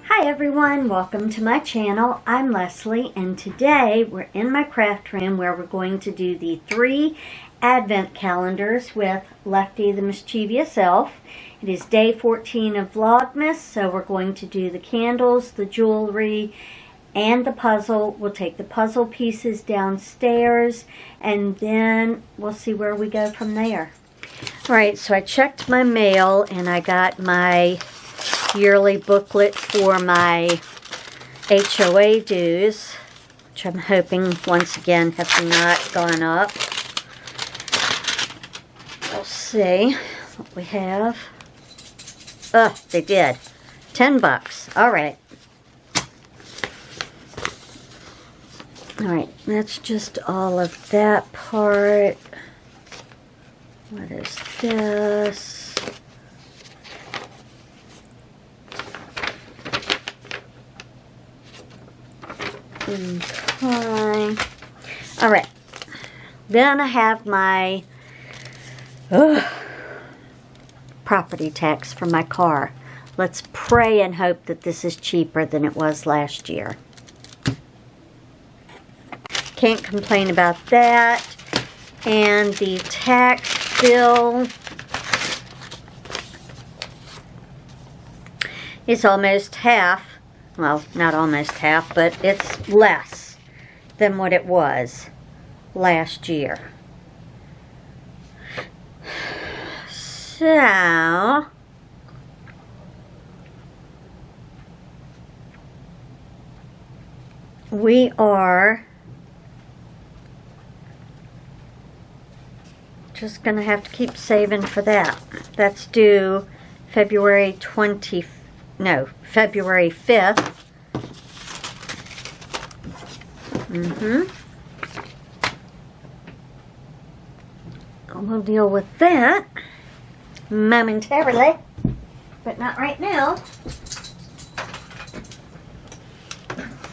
Hi everyone, welcome to my channel. I'm Leslie, and today we're in my craft room where we're going to do the 3 advent calendars with Lefty the Mischievous Elf. It is day 14 of Vlogmas, so we're going to do the candles, the jewelry, and the puzzle. We'll take the puzzle pieces downstairs, and then we'll see where we go from there. Alright, so I checked my mail and I got my yearly booklet for my HOA dues, which I'm hoping once again have not gone up. We'll see what we have. Oh, they did. $10. Alright. Alright, that's just all of that part. What is this? Okay. Alright. Then I have my property tax for my car. Let's pray and hope that this is cheaper than it was last year. Can't complain about that. And the tax bill is almost half. Well, not almost half, but it's less than what it was last year. So, we are just going to have to keep saving for that. That's due February 5th. We'll deal with that momentarily, but not right now,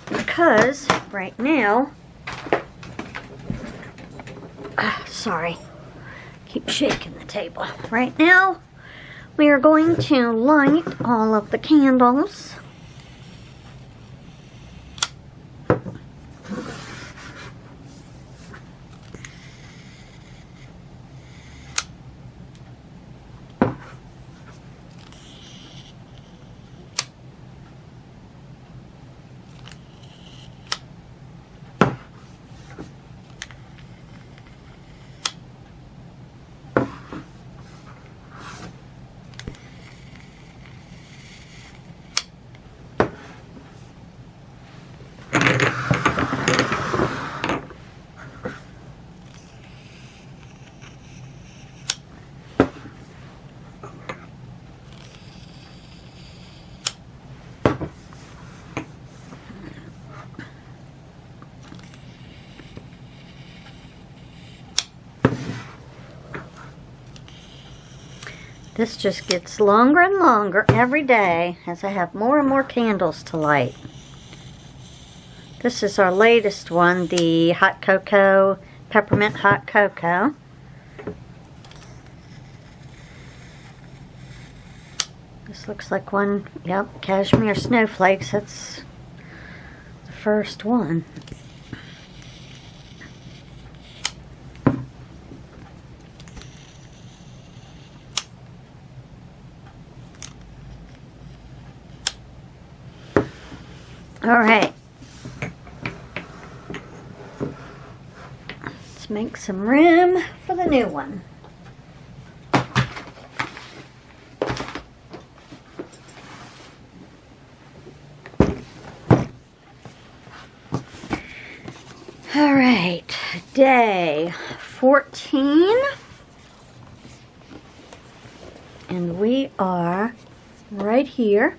because right now, sorry, keep shaking the table. Right now, we are going to light all of the candles. This just gets longer and longer every day as I have more and more candles to light. This is our latest one, the hot cocoa, peppermint hot cocoa. This looks like one, yep, cashmere snowflakes. That's the first one. All right, let's make some room for the new one. All right, day 14, and we are right here.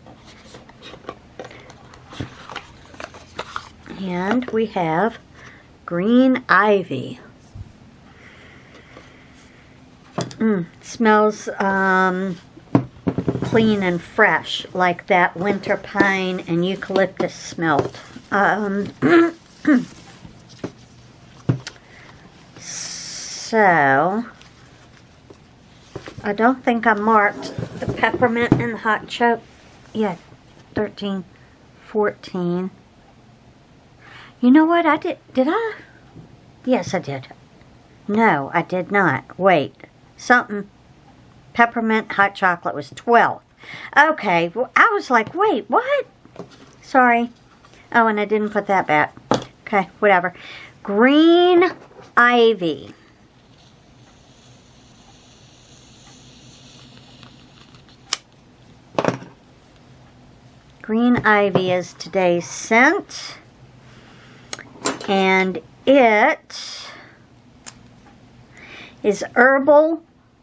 And we have green ivy. Smells clean and fresh, like that winter pine and eucalyptus smelt. So, I don't think I marked the peppermint and the hot chocolate. Yeah, 13, 14. You know what? I did I? Yes, I did. No, I did not. Wait. Something. Peppermint hot chocolate was 12. Okay. Well, I was like, wait, what? Sorry. Oh, and I didn't put that back. Okay, whatever. Green ivy. Green ivy is today's scent. And it is herbal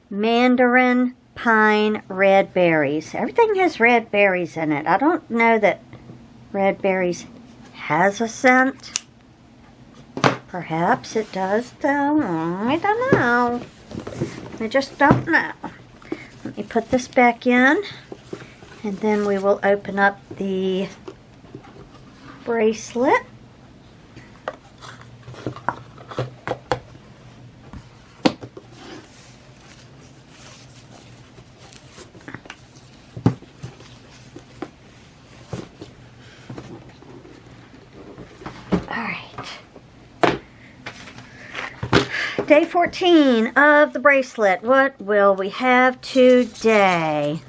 mandarin pine red berries. Everything has red berries in it. I don't know that red berries has a scent. Perhaps it does though. I don't know. I just don't know. Let me put this back in, and then we will open up the bracelet. Day 14 of the bracelet. What will we have today?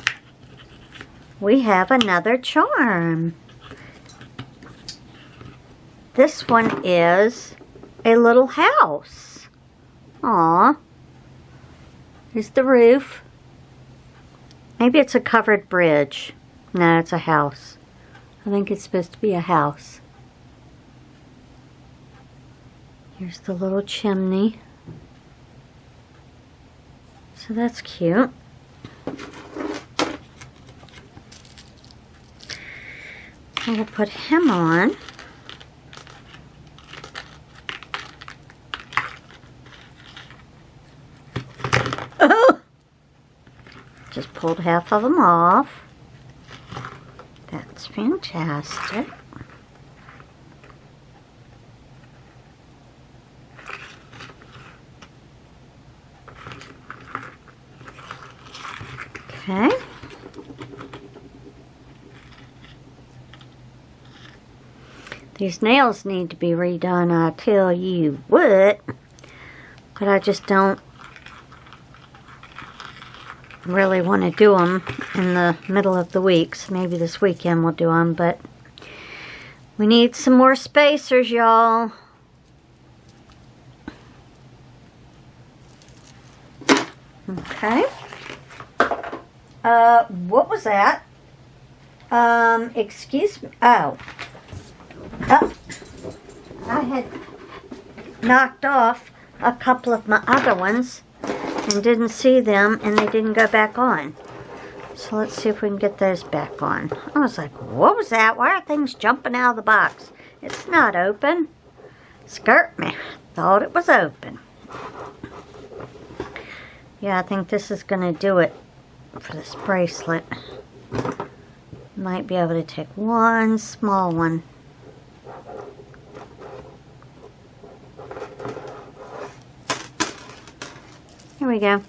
We have another charm. This one is a little house. Aw. Here's the roof. Maybe it's a covered bridge. No, it's a house. I think it's supposed to be a house. Here's the little chimney. So that's cute. I will put him on. Oh! Just pulled half of them off. That's fantastic. Okay. These nails need to be redone, I tell you what. But I just don't really want to do them in the middle of the week. So maybe this weekend we'll do them. But we need some more spacers, y'all. Okay. What was that? Excuse me. Oh. Oh. I had knocked off a couple of my other ones and didn't see them, and they didn't go back on. So let's see if we can get those back on. I was like, what was that? Why are things jumping out of the box? It's not open. Skirt me. Thought it was open. Yeah, I think this is going to do it for this bracelet. Might be able to take one small one. Here we go.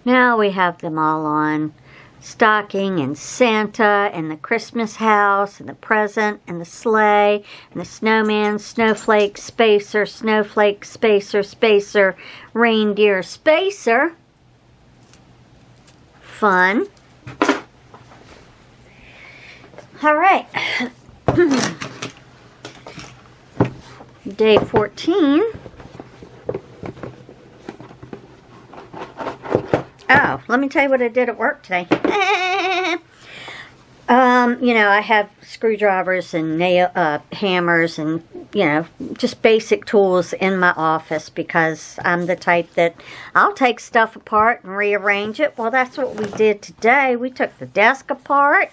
Now we have them all on. Stocking and Santa and the Christmas house and the present and the sleigh and the snowman, snowflake, spacer, snowflake, spacer, spacer, reindeer, spacer. Fun. All right. Day 14. Oh, let me tell you what I did at work today. You know, I have screwdrivers and nail hammers and, you know, just basic tools in my office because I'm the type that I'll take stuff apart and rearrange it. Well, that's what we did today. We took the desk apart.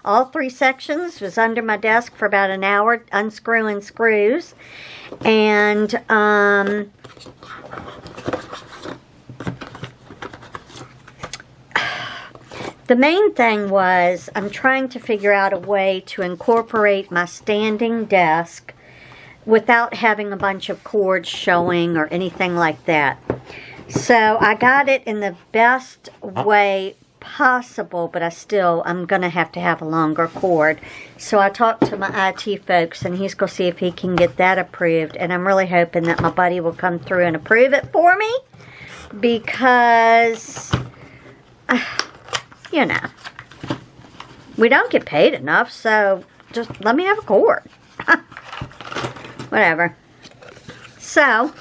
All 3 sections was under my desk for about an hour, unscrewing screws. And, the main thing was I'm trying to figure out a way to incorporate my standing desk without having a bunch of cords showing or anything like that. So I got it in the best way possible, but I'm going to have a longer cord. So I talked to my IT folks, and he's going to see if he can get that approved. And I'm really hoping that my buddy will come through and approve it for me, because, you know, we don't get paid enough, so just let me have a cord. Whatever. So,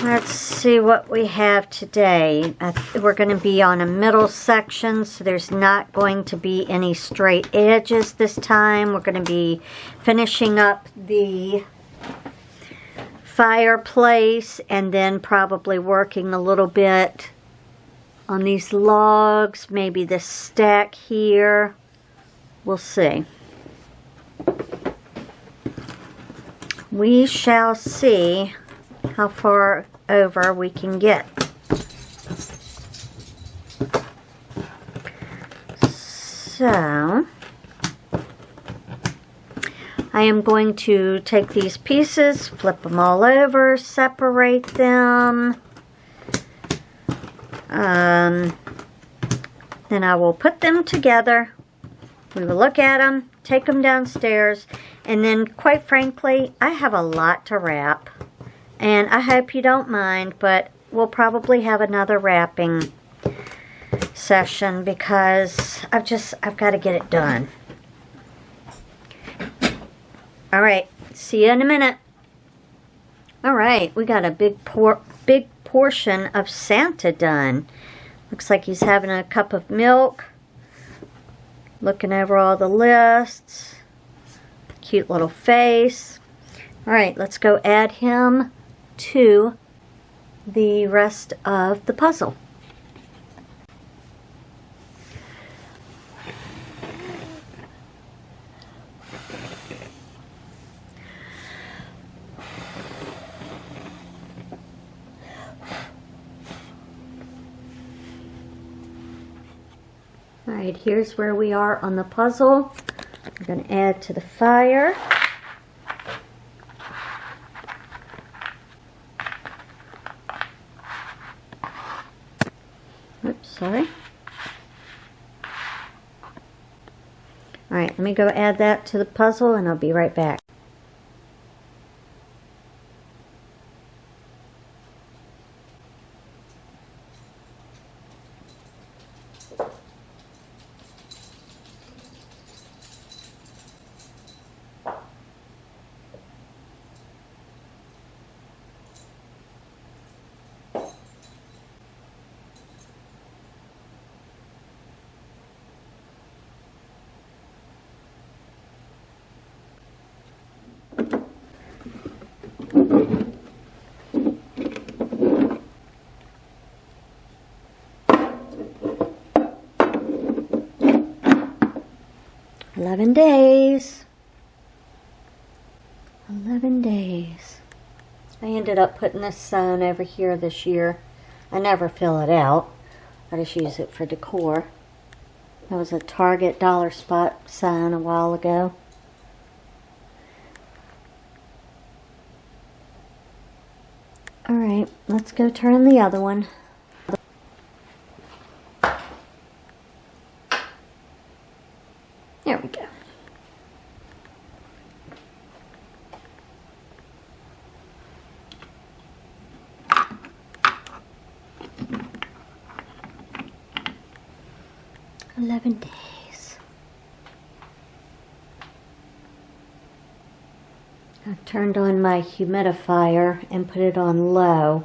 let's see what we have today. We're going to be on a middle section, so there's not going to be any straight edges this time. We're going to be finishing up the fireplace and then probably working a little bit on these logs, maybe this stack here. We'll see. We shall see how far over we can get. So, I am going to take these pieces, flip them all over, separate them. Then I will put them together. We will look at them, take them downstairs, and then, quite frankly, I have a lot to wrap. And I hope you don't mind, but we'll probably have another wrapping session because I've got to get it done. Alright, see you in a minute. Alright, we got a big portion of Santa done. Looks like he's having a cup of milk. Looking over all the lists. Cute little face. Alright, let's go add him to the rest of the puzzle. Alright, here's where we are on the puzzle. I'm going to add to the fire. Oops, sorry. Alright, let me go add that to the puzzle and I'll be right back. $11 days. 11 days. I ended up putting this sign over here this year. I never fill it out. I just use it for decor. That was a Target dollar spot sign a while ago. Alright, let's go turn the other one. There we go. $11 days. I've turned on my humidifier and put it on low.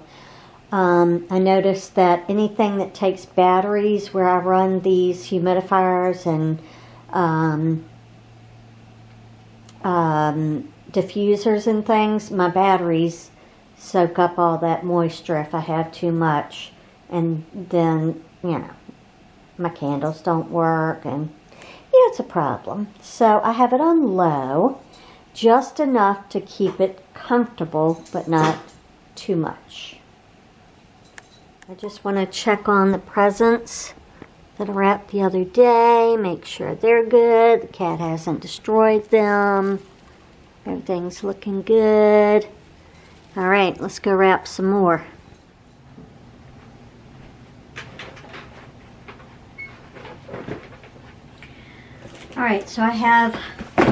I noticed that anything that takes batteries, where I run these humidifiers and diffusers and things, my batteries soak up all that moisture if I have too much, and then, you know, my candles don't work, and yeah, it's a problem. So I have it on low, just enough to keep it comfortable, but not too much. I just want to check on the presents that I wrapped the other day. Make sure they're good. The cat hasn't destroyed them. Everything's looking good. All right, let's go wrap some more. All right, so I have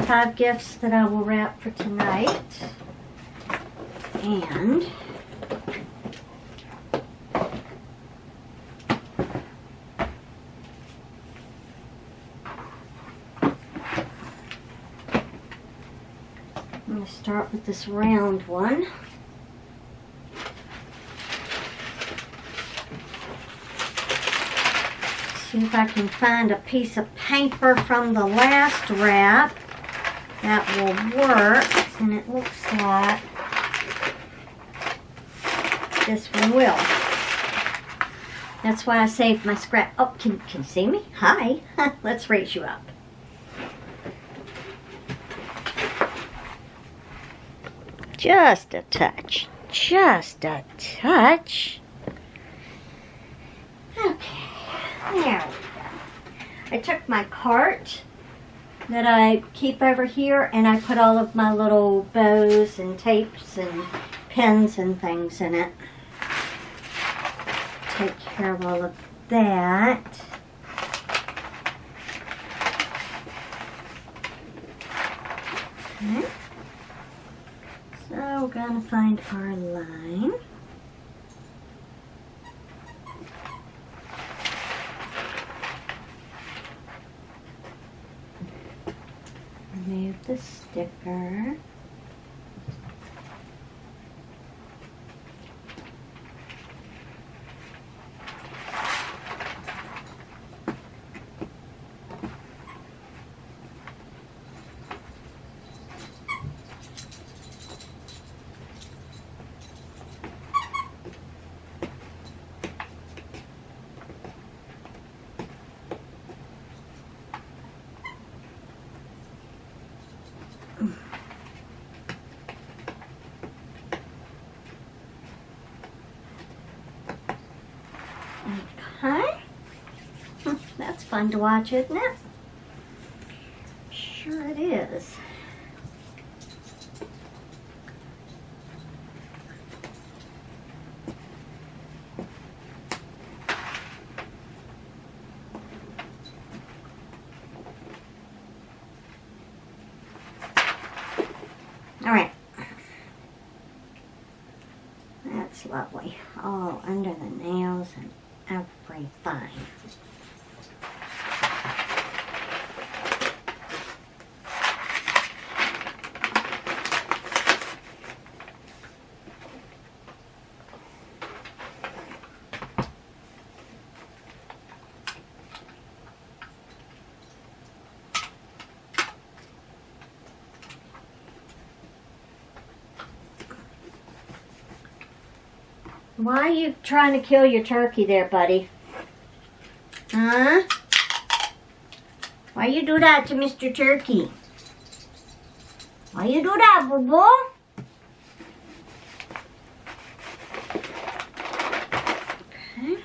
5 gifts that I will wrap for tonight. And I'm going to start with this round one. See if I can find a piece of paper from the last wrap that will work, and it looks like this one will. That's why I saved my scrap. Oh, can you see me? Hi. Let's raise you up. Just a touch. Just a touch. Okay. There we go. I took my cart that I keep over here and I put all of my little bows and tapes and pins and things in it. Take care of all of that. Okay. So we're going to find our line. Remove the sticker. Okay. That's fun to watch, isn't it? Sure it is. All right. That's lovely. All under the nails and everything. Why are you trying to kill your turkey there, buddy? Huh? Why you do that to Mr. Turkey? Why you do that, boo-boo? Okay.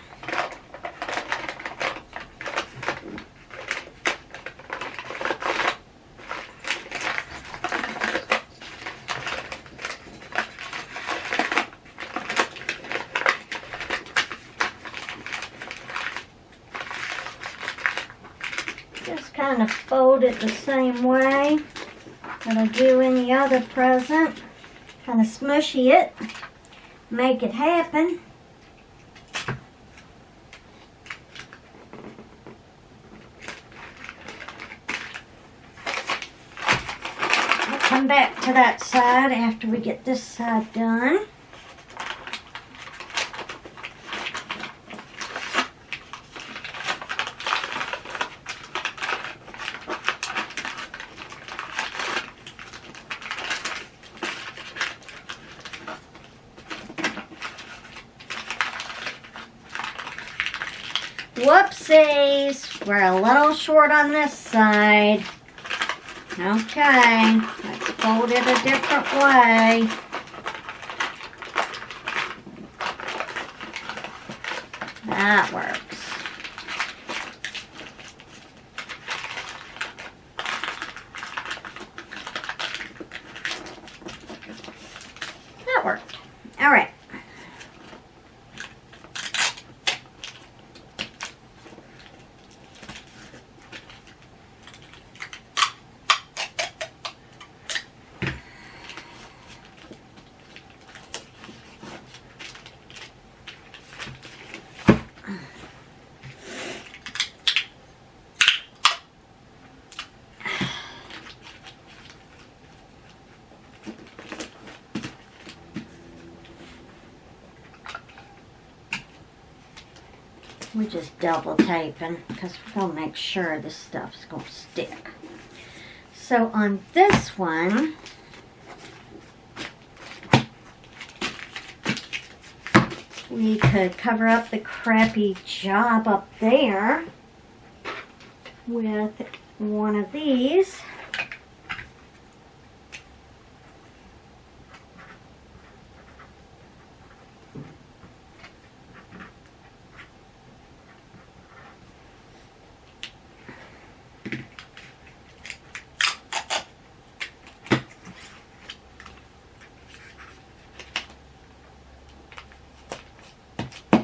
Just kind of fold it the same way that I do any other present. Kind of smushy it. Make it happen. I'll come back to that side after we get this side done. Whoopsies, we're a little short on this side. Okay, let's fold it a different way. That works. We're just double taping because we're going to make sure this stuff's going to stick. So on this one, we could cover up the crappy job up there with one of these.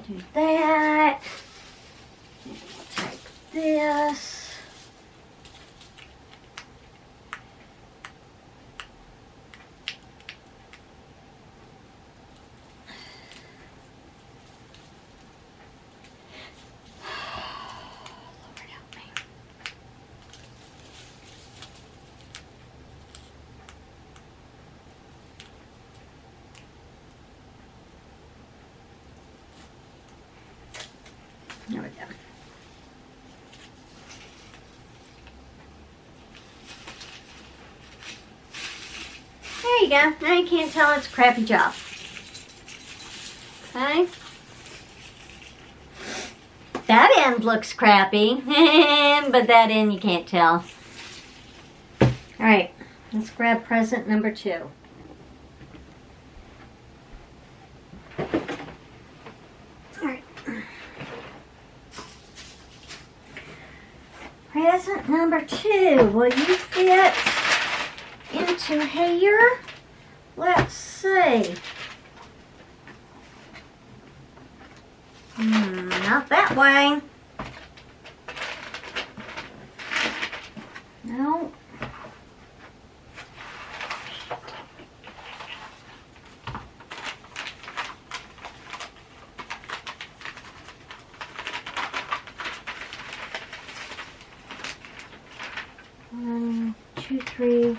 Do that. And we'll take this. Lord help me. There we go. There you go. Now you can't tell it's a crappy job. Okay. That end looks crappy, but that end you can't tell. Alright, let's grab present number 2. Alright. Present number 2. Will you fit into here? Let's see. Not that way. No. One, two, three,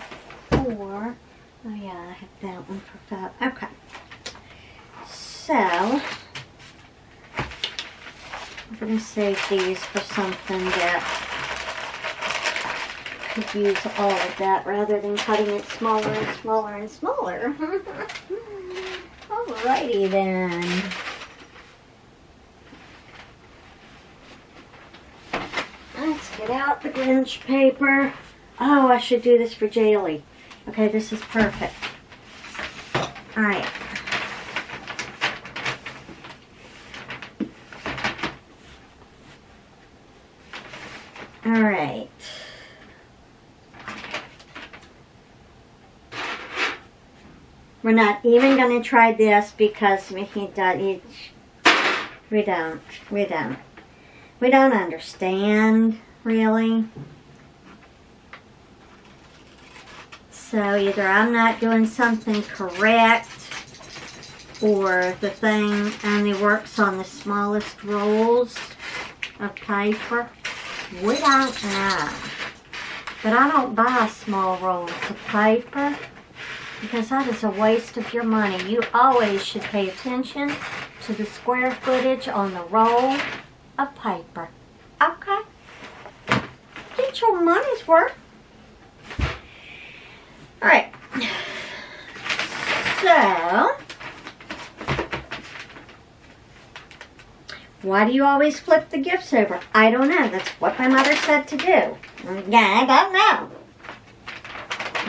4. Oh yeah, I have that one for 5. Okay. So, I'm going to save these for something that could use all of that rather than cutting it smaller and smaller and smaller. Alrighty then. Let's get out the Grinch paper. Oh, I should do this for Jaylee. Okay, this is perfect. Alright. Alright. We're not even going to try this because we don't understand, really. So either I'm not doing something correct or the thing only works on the smallest rolls of paper. We don't know. But I don't buy small rolls of paper because that is a waste of your money. You always should pay attention to the square footage on the roll of paper. Okay? Get your money's worth. Alright. So, why do you always flip the gifts over? I don't know. That's what my mother said to do. Yeah, I don't know.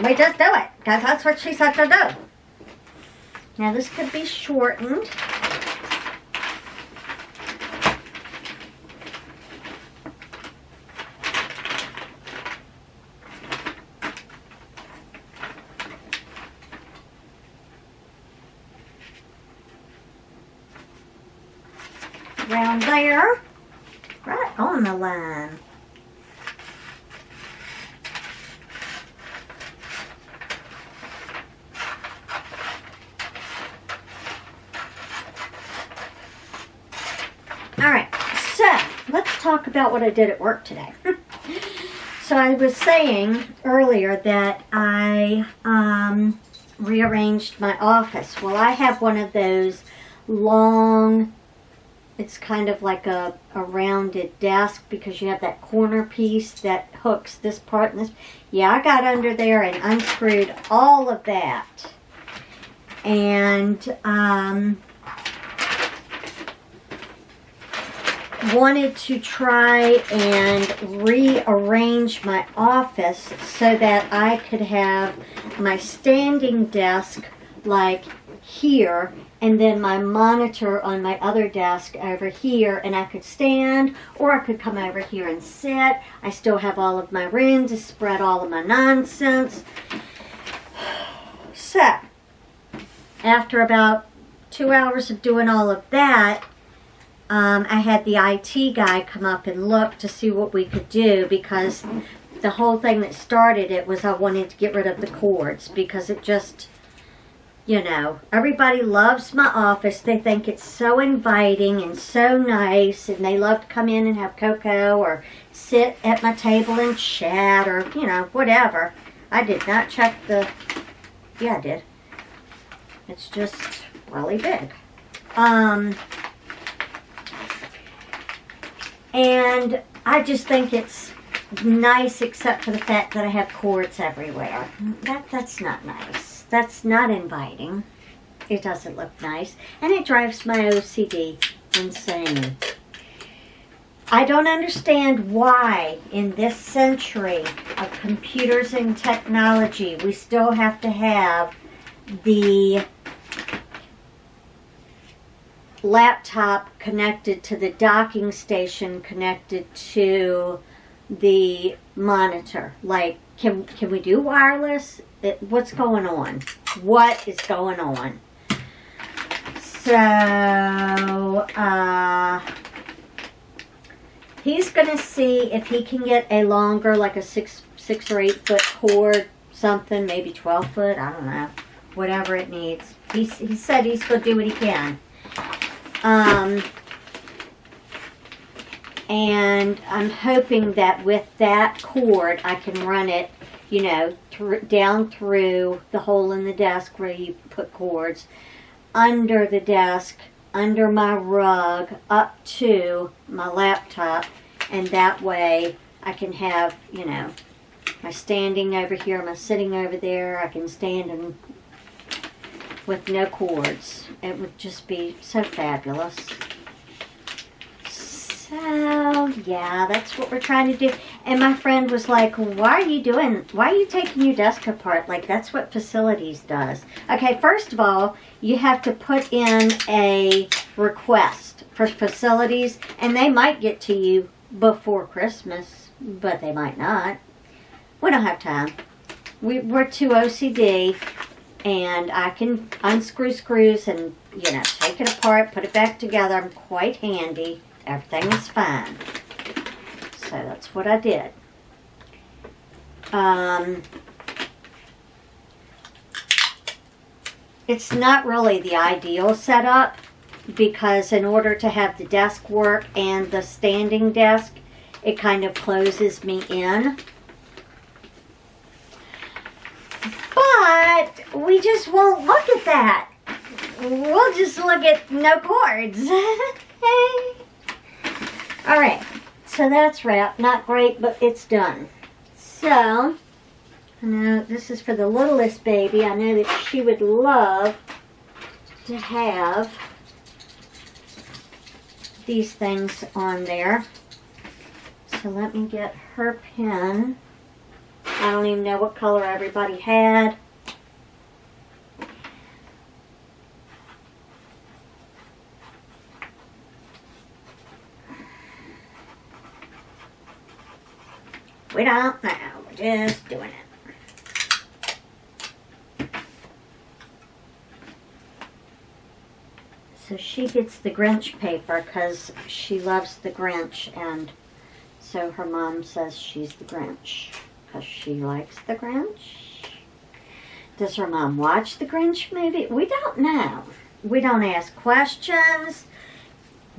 We just do it, because that's what she said to do. Now this could be shortened. Around there, right on the line. Alright, so let's talk about what I did at work today. So I was saying earlier that I rearranged my office. Well, I have one of those long It's kind of like a rounded desk because you have that corner piece that hooks this part and this. Yeah, I got under there and unscrewed all of that. And wanted to try and rearrange my office so that I could have my standing desk like here, and then my monitor on my other desk over here, and I could stand, or I could come over here and sit. I still have all of my room to spread all of my nonsense. So, after about 2 hours of doing all of that, I had the IT guy come up and look to see what we could do, because the whole thing that started it was I wanted to get rid of the cords, because it just, you know, everybody loves my office. They think it's so inviting and so nice, and they love to come in and have cocoa or sit at my table and chat, or, you know, whatever. I did not check the, yeah, I did. It's just really big. And I just think it's nice, except for the fact that I have cords everywhere. That's not nice. That's not inviting. It doesn't look nice. And it drives my OCD insane. I don't understand why in this century of computers and technology we still have to have the laptop connected to the docking station connected to the monitor. Like, can we do wireless? What's going on? What is going on? So, he's going to see if he can get a longer, like a 6 or 8 foot cord, something, maybe 12 foot, I don't know, whatever it needs. He said he's going to do what he can. And I'm hoping that with that cord, I can run it, you know, down through the hole in the desk where you put cords, under the desk, under my rug, up to my laptop, and that way I can have, you know, my standing over here, my sitting over there. I can stand and with no cords. It would just be so fabulous. So, yeah, that's what we're trying to do. And my friend was like, why are you taking your desk apart? Like, that's what facilities does. Okay, first of all, you have to put in a request for facilities, and they might get to you before Christmas, but they might not. We don't have time. We're too OCD. And I can unscrew screws and, you know, take it apart, put it back together. I'm quite handy. Everything is fine. So that's what I did. It's not really the ideal setup, because in order to have the desk work and the standing desk, it kind of closes me in. But we just won't look at that. We'll just look at no cords. Alright, so that's wrapped. Not great, but it's done. So, I know this is for the littlest baby. I know that she would love to have these things on there. So let me get her pen. I don't even know what color everybody had. We don't know. We're just doing it. So she gets the Grinch paper because she loves the Grinch, and so her mom says she's the Grinch because she likes the Grinch. Does her mom watch the Grinch movie? We don't know. We don't ask questions.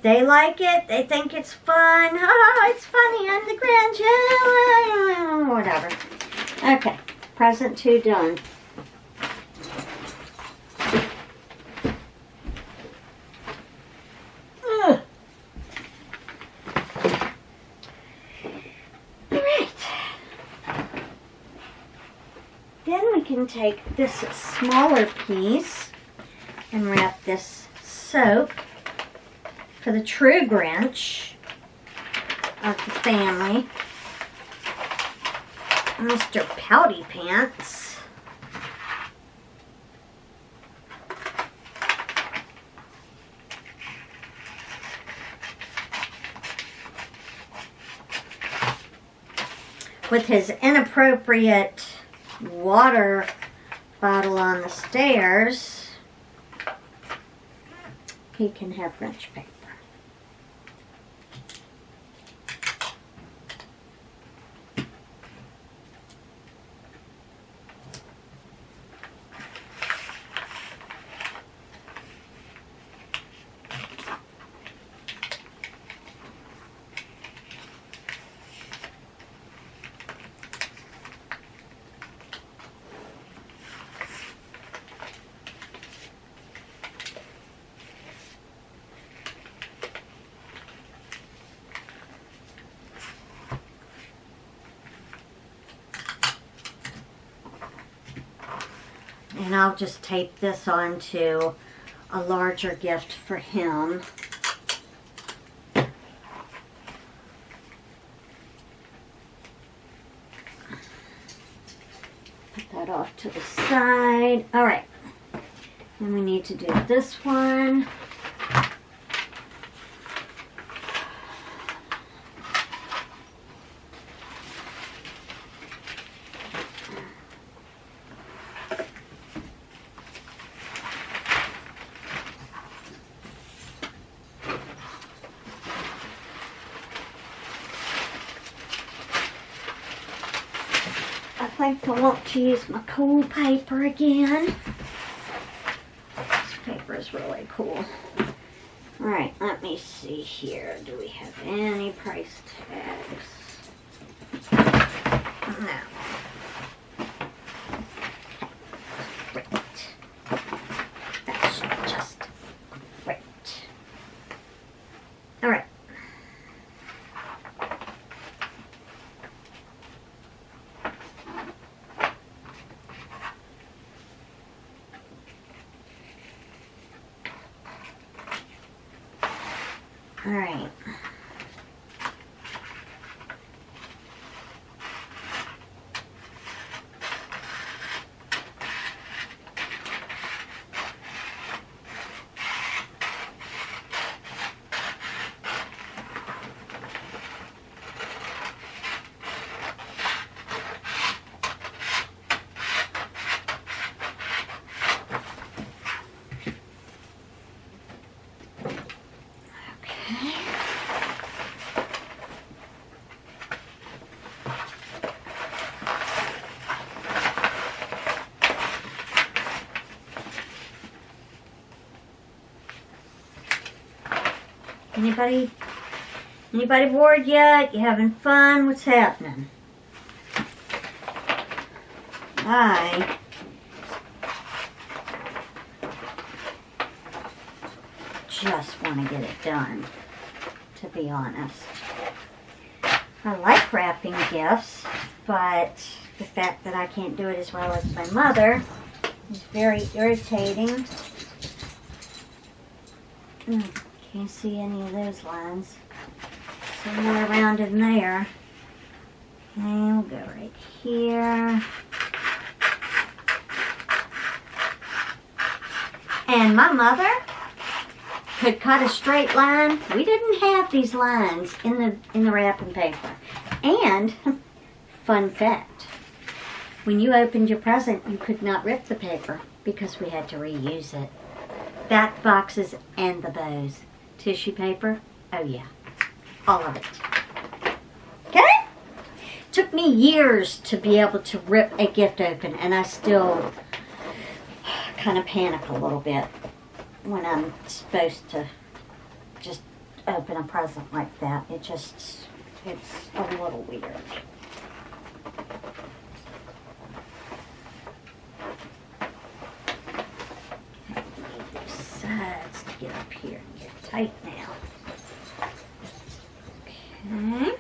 They like it. They think it's fun. Oh, it's funny. I'm the Grinch. Whatever. Okay. Present 2 done. can take this smaller piece and wrap this soap for the true Grinch of the family, Mr. Pouty Pants. With his inappropriate water bottle on the stairs, he can have Grinch paper. And I'll just tape this onto a larger gift for him. Put that off to the side. All right. And we need to do this one. I think I want to use my cool paper again. This paper is really cool. Alright, let me see here. Do we have any price tags? No. Great. That's just great. Alright. All right. Anybody bored yet? You having fun? What's happening? I just want to get it done, to be honest. I like wrapping gifts, but the fact that I can't do it as well as my mother is very irritating. Can't see any of those lines. Somewhere around in there. And we'll go right here. And my mother could cut a straight line. We didn't have these lines in the wrapping paper. And, fun fact, when you opened your present, you could not rip the paper because we had to reuse it. Back boxes and the bows. Tissue paper, oh yeah, all of it. Okay? Took me years to be able to rip a gift open, and I still kind of panic a little bit when I'm supposed to just open a present like that. It's a little weird. Sides to get up here and get tight now. Okay.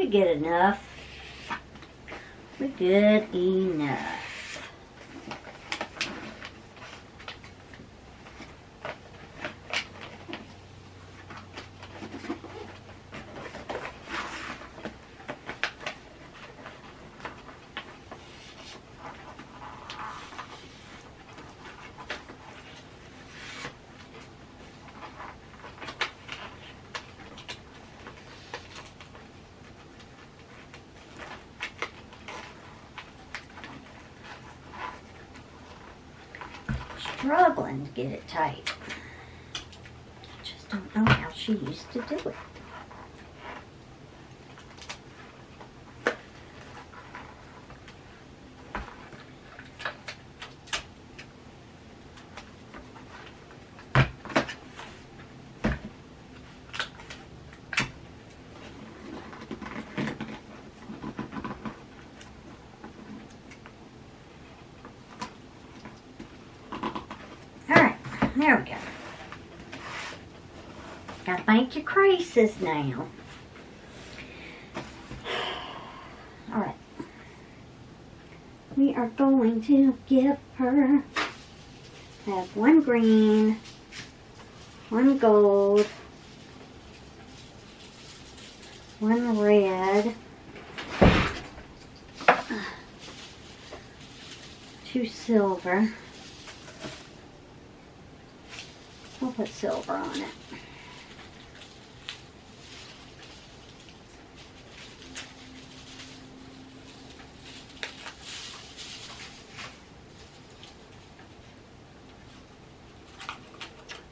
get enough. We're good enough. Struggling to get it tight. I just don't know how she used to do it. There we go. Gotta make your creases now. Alright. We are going to give her, have one green, one gold, one red, two silver. We'll put silver on it.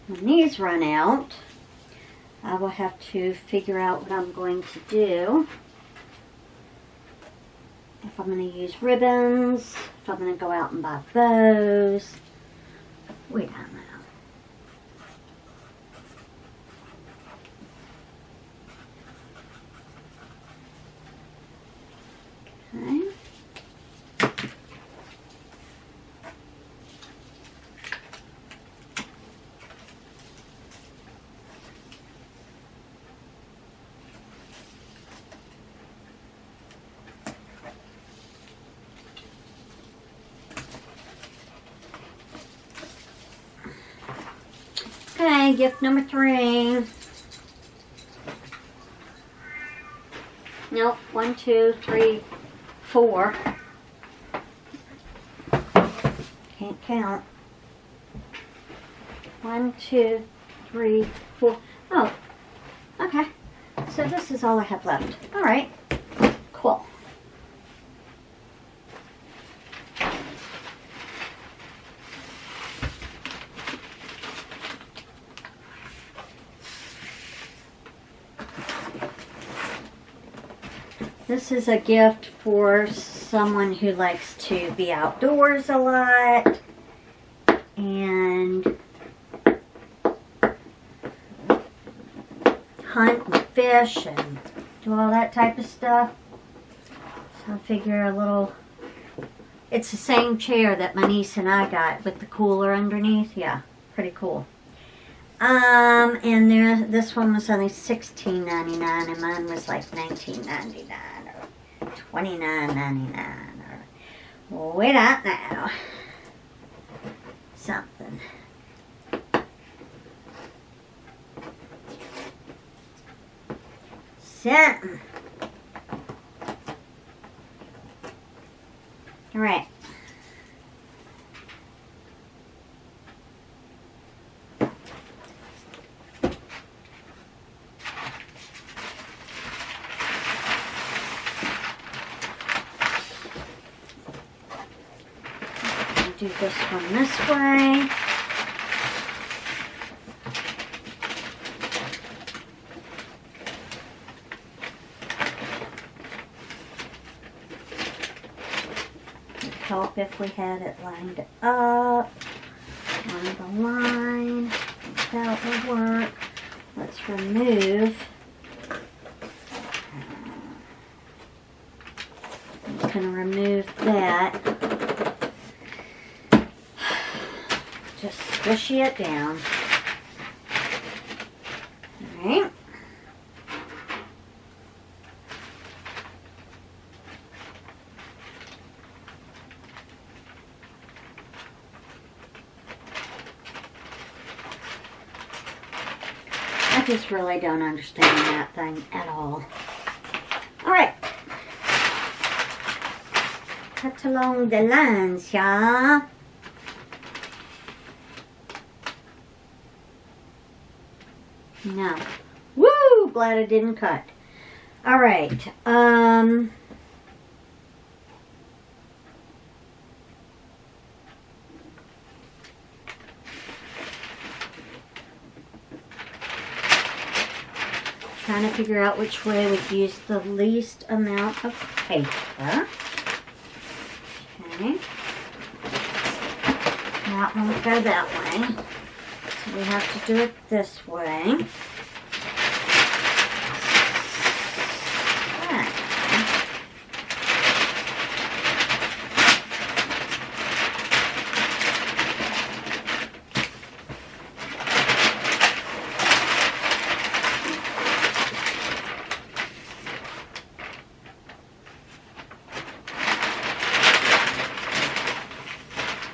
When these run out, I will have to figure out what I'm going to do. If I'm going to use ribbons, if I'm going to go out and buy bows. We don't know. Okay. Okay, gift number 3. Nope, 1, 2, 3, 4. Can't count. 1, 2, 3, 4. Oh, okay. So this is all I have left. All right, cool. This is a gift for someone who likes to be outdoors a lot and hunt and fish and do all that type of stuff. So I figure a little, it's the same chair that my niece and I got with the cooler underneath. Yeah, pretty cool. And this one was only $16.99 and mine was like $19.99 or $29.99 or we don't know. Something. Something. All right. Do this one this way. It'd help if we had it lined up on the line. That would work. Let's remove. I'm just going to remove that. Just squishy it down. Alright. just really don't understand that thing at all. Alright. Cut along the lines, y'all. No. Woo! Glad I didn't cut. Alright. Trying to figure out which way would use the least amount of paper. Okay. That won't go that way. So we have to do it this way.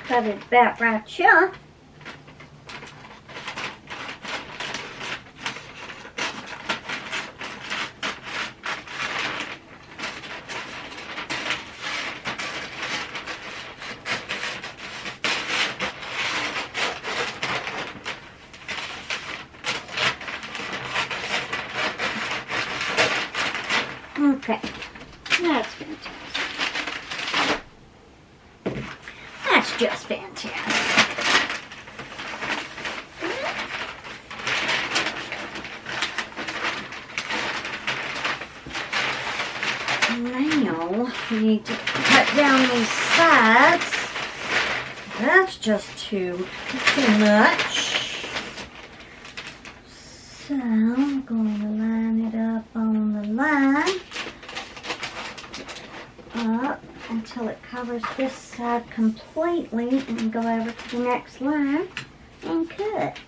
Cut it back right here. Okay, that's fantastic. That's just fantastic. Now, we need to cut down these sides. That's just too much. So, I'm going to line it up on the line. Up until it covers this side completely, and go over to the next line and cut.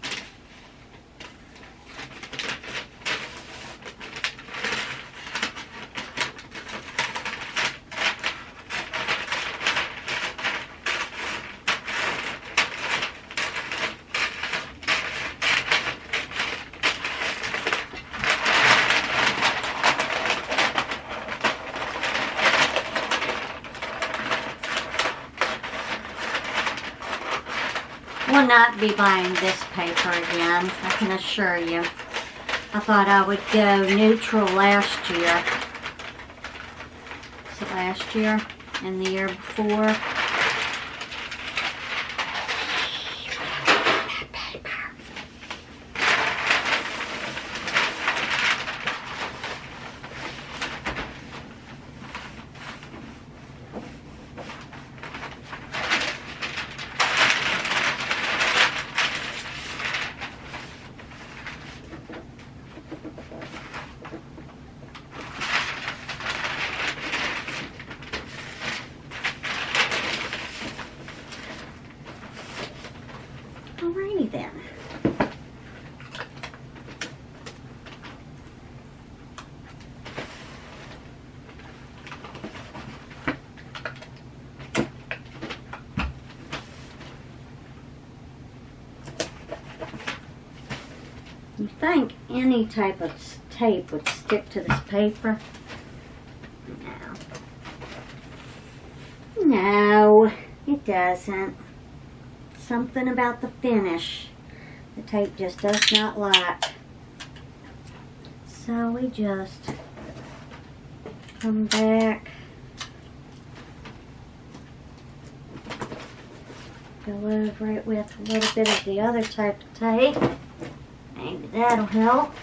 Will not be buying this paper again, I can assure you. I thought I would go neutral last year. Was it last year? And the year before? Alrighty then. You think any type of tape would stick to this paper? No. No, it doesn't. Something about the finish the tape just does not like. So we just come back, go over it with a little bit of the other type of tape. Maybe that'll help.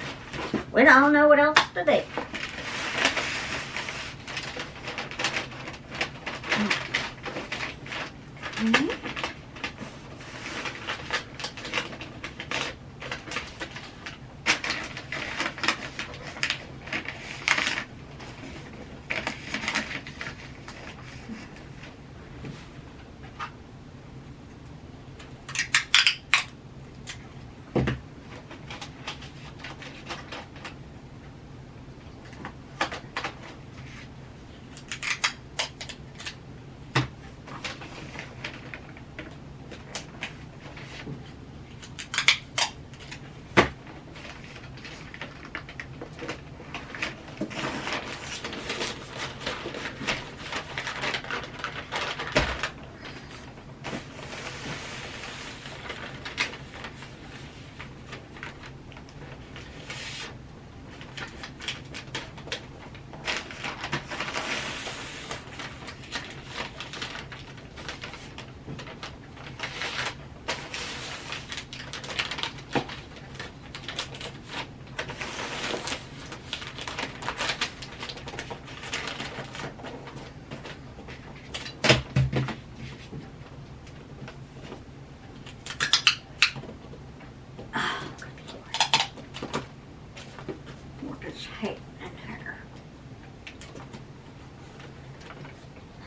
We don't know what else to do. Okay.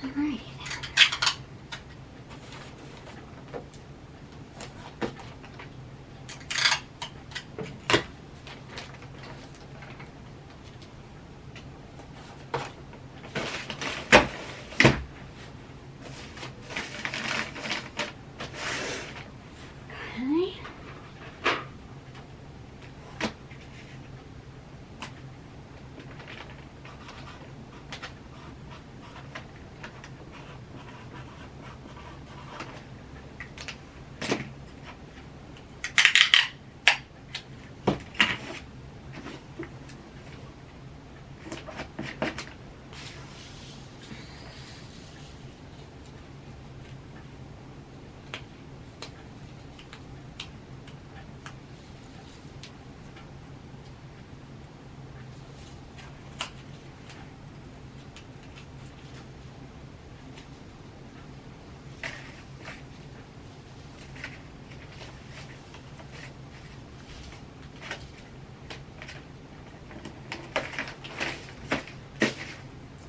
Alright. Okay.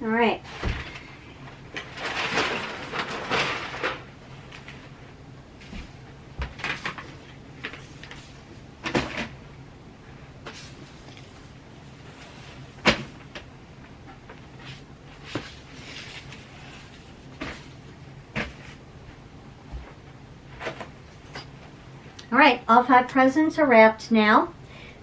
All right. All right, all 5 presents are wrapped now.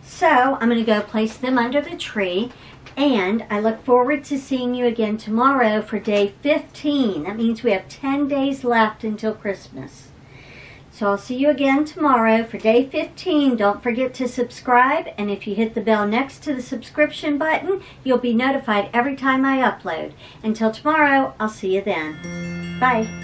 So I'm going to go place them under the tree. And I look forward to seeing you again tomorrow for day 15. That means we have 10 days left until Christmas. So I'll see you again tomorrow for day 15. Don't forget to subscribe. And if you hit the bell next to the subscription button, you'll be notified every time I upload. Until tomorrow, I'll see you then. Bye.